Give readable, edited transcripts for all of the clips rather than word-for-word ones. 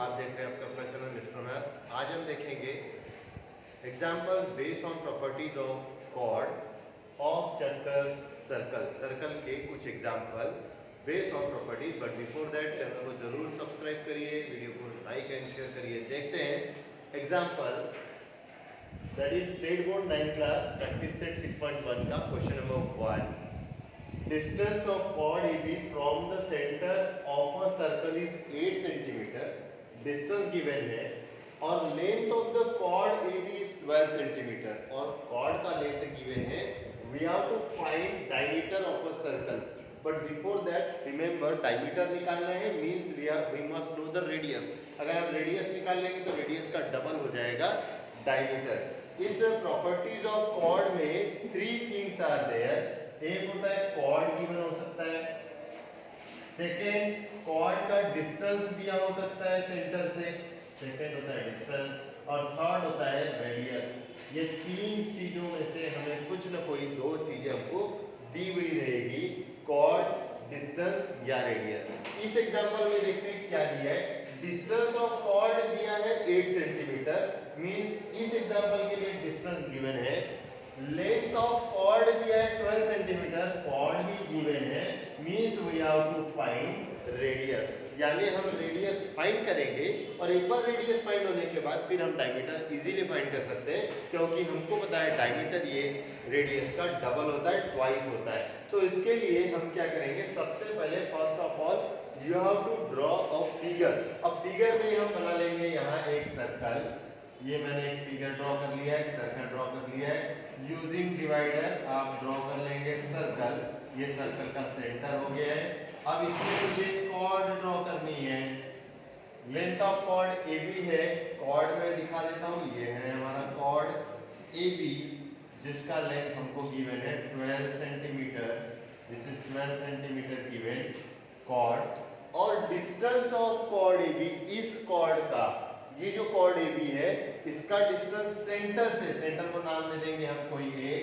आप देख रहे हैं आपका अपना चैनल मिस्टर मैथ्स। आज हम देखेंगे example based on properties of chord of chapter circle. Circle के कुछ example based on properties. But before that channel को जरूर सब्सक्राइब करिए, वीडियो को लाइक एंड शेयर करिए। देखते हैं example that is state board 9th class practice set 6.1 का question number 1। Distance of chord AB from the center of a circle is 8 cm. Distance given है और length of the chord AB is 12 cm और chord का length given है. We have to find diameter of a circle. But before that, remember diameter निकालना है means we must know the radius. अगर हम radius निकाल लेंगे तो radius का double हो जाएगा diameter. इस properties of chord में 3 things are there. एक होता है कॉर्ड गिवन हो सकता है, सेकेंड कॉर्ड का डिस्टेंस दिया हो सकता है सेंटर से, सेकेंड होता है डिस्टेंस और थर्ड होता है रेडियस। ये तीन चीजों में से हमें कुछ न कोई दो चीजें हमको दी हुई रहेगी, कॉर्ड, डिस्टेंस या रेडियस। इस एग्जांपल में देखते हैं क्या दिया है। डिस्टेंस ऑफ कॉर्ड दिया है 8 सेंटीमीटर, मींस इस एग्जांपल के लिए डिस्टेंस गिवन है। लेंथ ऑफ कॉर्ड दिया है 12 सेंटीमीटर, कॉर्ड भी गिवन है, means we have to find radius. यानी हम रेडियस फाइंड करेंगे और एक बार रेडियस फाइंड होने के बाद फिर हम डायमीटर इजीली फाइंड कर सकते हैं, क्योंकि हमको पता है डायमीटर ये रेडियस का डबल होता है, ट्वाइस होता है। तो इसके लिए हम क्या करेंगे, सबसे पहले first of all you have to draw a figure. अब फिगर में हम बना लेंगे यहाँ एक सर्कल। ये मैंने एक फिगर ड्रॉ कर लिया है, एक सर्कल ड्रॉ कर लिया है। यूजिंग डिवाइडर आप ड्रॉ कर लेंगे सर्कल। ये सर्कल का सेंटर हो गया है। अब इसमें मुझे कॉर्ड ड्रॉ करनी है। लेंथ ऑफ कॉर्ड AB है, कॉर्ड में दिखा देता हूँ, ये है हमारा कॉर्ड AB जिसका लेंथ हमको गिवन है 12 centimetre. This is 12 centimetre given chord. और डिस्टेंस ऑफ कॉर्ड AB, इस कॉर्ड का, ये जो कॉर्ड AB है इसका डिस्टेंस सेंटर से, सेंटर को नाम दे देंगे हम कोई एक,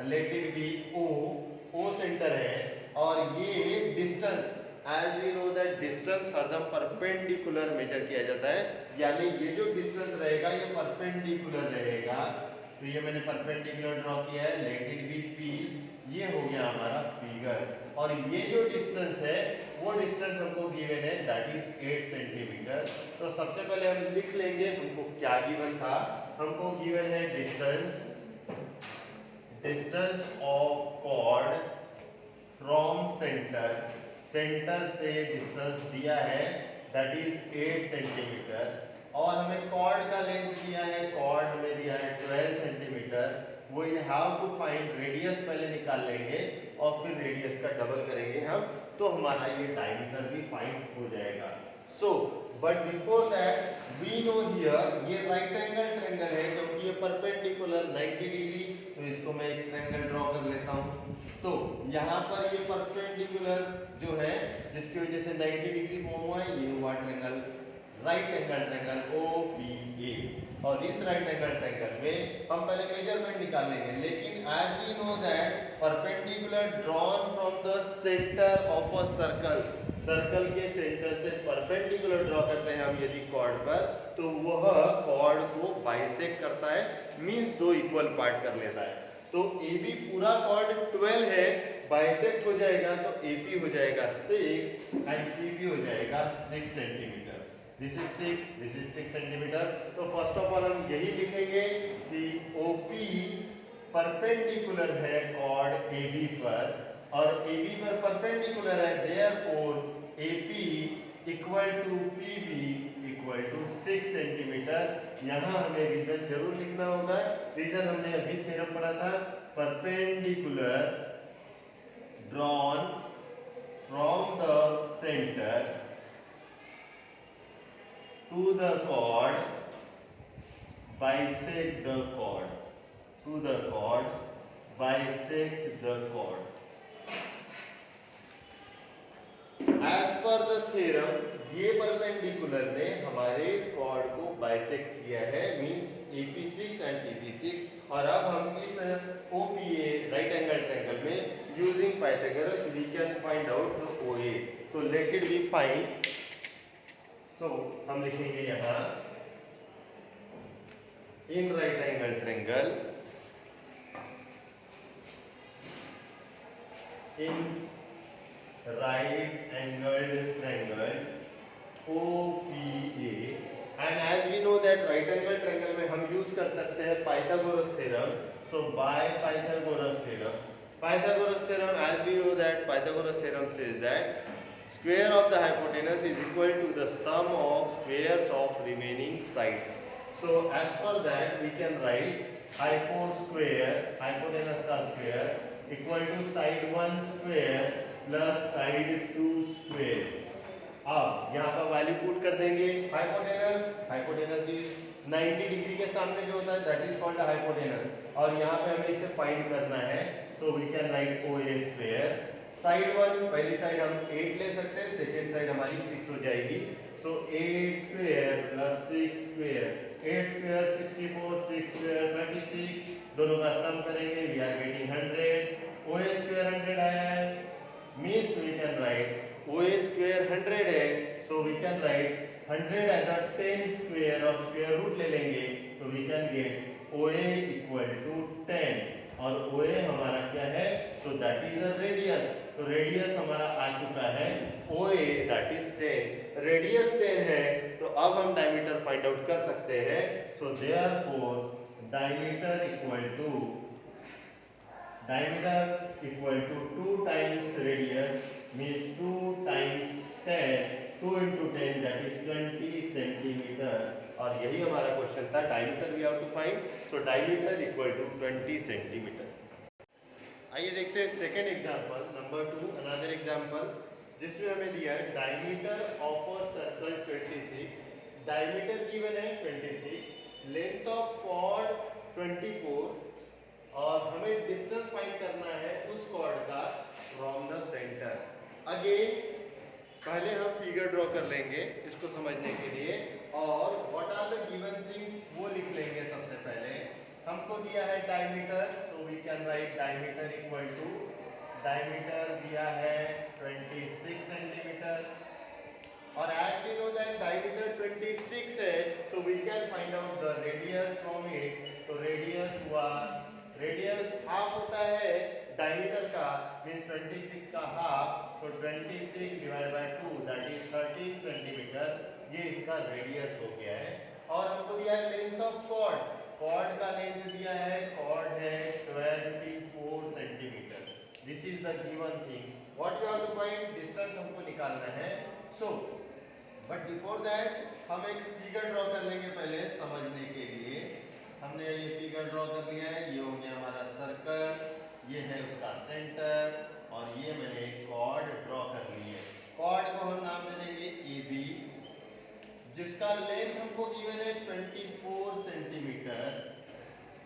let it be O centre है। और ये distance, as we know that distance हरदम परपेंडिकुलर मेजर किया जाता है, यानी ये जो डिस्टेंस रहेगा ये परपेंडिकुलर रहेगा। तो ये मैंने परपेंडिकुलर ड्रॉ किया है, लेट इट बी P। ये हो गया हमारा फिगर। और ये जो डिस्टेंस है वो डिस्टेंस हमको गिवन है, दैट इज 8 सेंटीमीटर। तो सबसे पहले हम लिख लेंगे हमको क्या गिवन था। हमको गिवन है distance of chord from centre, centre से डिस्टेंस दिया है दैट इज 8 सेंटीमीटर। और हमें कॉर्ड का लेंथ दिया है, कॉर्ड हमें दिया है 12 सेंटीमीटर। वो you have to find radius, पहले निकाल लेंगे और फिर रेडियस का डबल करेंगे हम, तो हमारा ये डायमीटर भी फाइंड हो जाएगा। So but before that we know here ये राइट एंगल ट्रायंगल है, क्योंकि ये परपेंडिकुलर 90 डिग्री, तो इसको मैं एक ट्रायंगल ड्रॉ कर लेता हूँ। तो यहाँ पर ये परपेंडिकुलर जो है जिसकी वजह से 90 डिग्री फॉर्म हुआ है, ये हुआ triangle, right angle triangle OPA। और इस राइट एंगल ट्रायंगल में हम पहले मेजरमेंट निकाल लेंगे, लेकिन as we know that perpendicular drawn from the centre of a circle, circle के सेंटर से परपेंडिकुलर ड्रॉ करते हैं हम यदि कॉर्ड पर, तो वह कॉर्ड को बाइसेक्ट करता है, मींस दो इक्वल पार्ट कर लेता है। तो AB पूरा कॉर्ड 12 है, बाइसेक्ट हो जाएगा तो AP हो जाएगा 6 एंड PB हो जाएगा 6 सेंटीमीटर। This is 6 centimetre. तो फर्स्ट ऑफ ऑल हम यही लिखेंगे कि OP परपेंडिकुलर है कॉर्ड AB पर, और AB पर परपेंडिकुलर है, therefore AP equal to PB equal to 6 centimetre. यहाँ हमें रीजन जरूर लिखना होगा। रीजन हमने अभी थ्योरम पढ़ा था, perpendicular drawn from the centre to the chord bisect the chord, to the chord bisect the chord. As per the theorem, ये परपेंडिकुलर ने हमारे कॉर्ड को बाइसेक्ट किया है, मींस AP6 एंड PB6। और अब हम इस OPA राइट एंगल ट्रायंगल में using Pythagoras we can find out OA। तो लेट इट बी फाइंड तो हम लिखेंगे यहाँ in right angle triangle, in right angled triangle OPA, and as we know that right angle triangle में हम use कर सकते हैं Pythagoras theorem. So by Pythagoras theorem, as we know that Pythagoras theorem says that square of the hypotenuse is equal to the sum of squares of remaining sides. So as per that we can write hypotenuse का square equal to side 1 square plus side 2 square. अब यहाँ पर value put कर देंगे. Hypotenuse is 90 degree के सामने जो होता है दैट इज कॉल्ड हाइपोटेनस, और यहाँ पे हमें इसे फाइंड करना है. So we can write OA square. Side 1 पहली साइड हम 8 ले सकते हैं, सेकेंड साइड हमारी 6 हो जाएगी. So 8 square plus 6 square, 8 square 64, 6 square 36, दोनों का सम करेंगे we are getting 100. OA square 100 आया है, means we can write OA square 100 है, so we can write 100 as a 10 square और स्क्वायर रूट ले लेंगे तो we can get OA equal to 10. और OA हमारा क्या है, so that is a radius. तो रेडियस हमारा आ चुका है OA दैट इज 10. रेडियस 10 है तो अब हम डायमीटर फाइंड आउट कर सकते हैं. So therefore diameter equal to 2 times radius means 2 times 10, 2 into 10 that is 20 centimeter. और यही हमारा क्वेश्चन था, diameter we have to find. So diameter equal to 20 centimetre. आइए देखते हैं second example number 2, another example जिसमें हमें दिया है diameter of a circle 26. Diameter given है 26, लेंथ ऑफ कॉर्ड 24, और हमें डिस्टेंस फाइंड करना है उस कॉर्ड का फ्रॉम द सेंटर. अगेन पहले हम फिगर ड्रॉ कर लेंगे इसको समझने के लिए, और what are the given things वो लिख लेंगे. सबसे पहले हमको दिया है diameter, so we can write diameter equal to, diameter दिया है 26 सेंटीमीटर, और as we know that diameter 26 है तो we can find out the radius from it. तो रेडियस हाफ होता है डायमीटर का, मींस 26 का हाफ, तो 26 divide by 2 that is 13 centimetre. ये इसका रेडियस हो गया है. और हमको दिया है लेंथ ऑफ कॉर्ड का लेंथ दिया है, कॉर्ड है 24 centimetre. This is the given thing. What you have to find, distance हमको निकालना है. सो बट बिफोर दैट हम एक फिगर ड्रॉ कर लेंगे पहले समझने के लिए. हमने ये फिगर ड्रॉ कर लिया है, ये हो गया हमारा सर्कल, ये है उसका सेंटर, और ये मैंने एक कॉर्ड ड्रॉ कर ली है. कॉर्ड को हम नाम दे देंगे AB, जिसका लेंथ हमको गिवन है 24 सेंटीमीटर,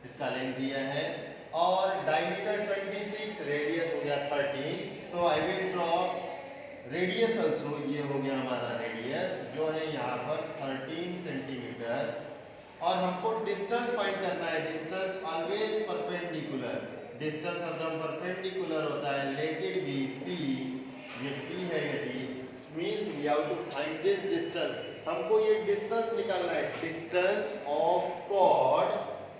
इसका लेंथ दिया है, और डायमीटर 26, रेडियस हो गया 13. तो I will draw radius also. ये हो गया हमारा रेडियस जो है यहाँ पर 13 सेंटीमीटर. और हमको डिस्टेंस फाइंड करना है. डिस्टेंस ऑलवेज परपेंडिकुलर, डिस्टेंस एकदम परपेंडिकुलर होता है. लेट इट बी P, ये P है यदि, means we have to find this distance. हमको ये डिस्टेंस निकालना है, distance of chord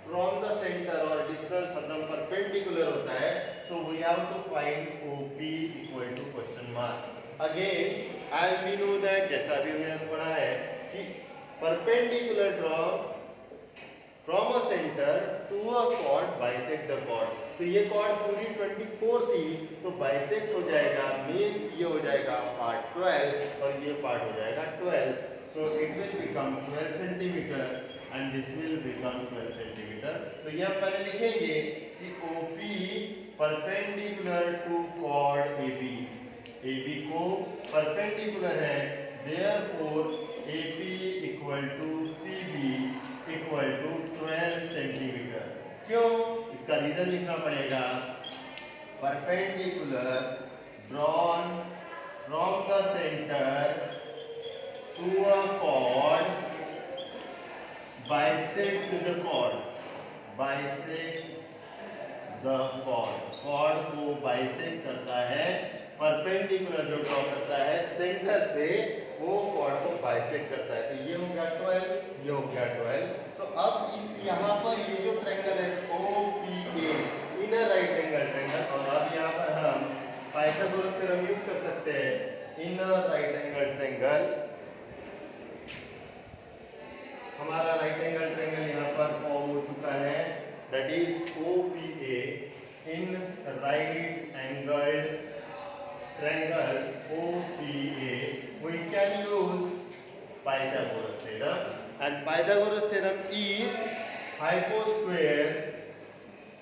from the centre, और डिस्टेंस एकदम परपेंडिकुलर होता है. So we have to find OP equal to question mark. Again as we know that, जैसा भी हमने पढ़ा है कि perpendicular draw from a centre to a chord, bisect the chord. तो ये कॉर्ड पूरी 24 थी तो बाइसेक्ट हो जाएगा, मींस ये हो जाएगा पार्ट 12 और ये पार्ट हो जाएगा 12. So it will become 12 centimetre and this will become 12 centimetre. तो ये हम पहले लिखेंगे कि OP perpendicular to chord AB. AB को परपेंडिकुलर है, therefore AP equal to PB equal to 12 centimetre. क्यों, इसका रीजन लिखना पड़ेगा. Perpendicular drawn from the centre to a chord, bisect the chord, bisect the chord. Chord को bisect करता है, perpendicular जो ड्रॉ करता है सेंटर से वो कॉर्ड को बाइसेक्ट करता है। तो ये हो गया 12, ये हो गया 12। सो अब इस यहाँ पर ये जो ट्रायंगल है OPA, inner right angle triangle, और अब यहाँ पर हम पाइथागोरस थ्योरम यूज कर सकते हैं। इनर राइट एंगल ट्रायंगल, हमारा राइट एंगल ट्रायंगल यहाँ पर फॉर्म हो चुका है, that is OPA, in right angle triangle OPA, we can use Pythagoras theorem, and Pythagoras theorem is hyposquare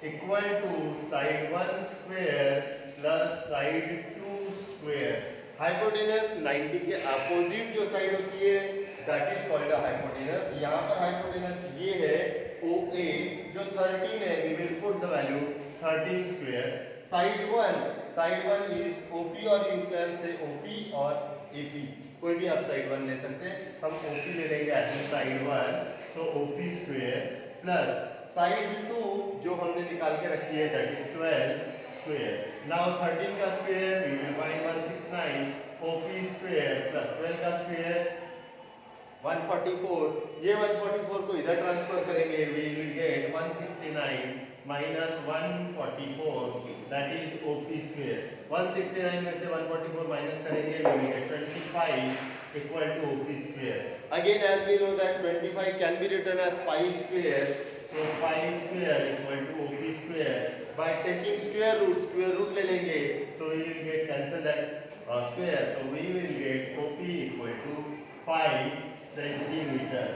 equal to side 1 square plus side 2 square. Hypotenuse 90 के opposite जो side होती है that is called a hypotenuse. यहाँ पर hypotenuse ये है OA जो 13 है, we will put the value 13 square. Side 1 is OP, और यू कैन से OP और AP, कोई भी आप साइड 1 ले सकते हैं। हम OP ले लेंगे एज साइड 1, तो OP स्क्वायर प्लस साइड 2 जो हमने निकाल के रखी है दैट इज 12 स्क्वायर। नाउ 13 का square we will find 169, OP square plus 12 का स्क्वायर 144। ये 144 को इधर ट्रांसफर करेंगे, we will get 169 minus 144 that is OP square. 169 में से 144 माइनस करेंगे, we will get 25 equal to OP square. Again as we know that 25 can be written as pi square, so pi square equal to OP square. By taking square root ले लेंगे, so we will get cancel that square, so we will get OP equal to 5 centimetre.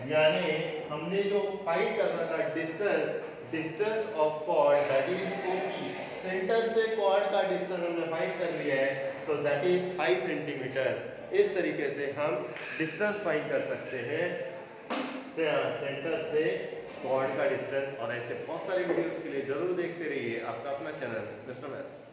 यानी हमने जो find करना था distance of chord that is OP, centre से chord का distance हमने फाइंड कर लिया है, सो दैट इज 5 सेंटीमीटर। इस तरीके से हम डिस्टेंस फाइंड कर सकते हैं सेंटर से कॉर्ड का डिस्टेंस। और ऐसे बहुत सारे वीडियोस के लिए जरूर देखते रहिए आपका अपना चैनल मिस्टर मैथ्स।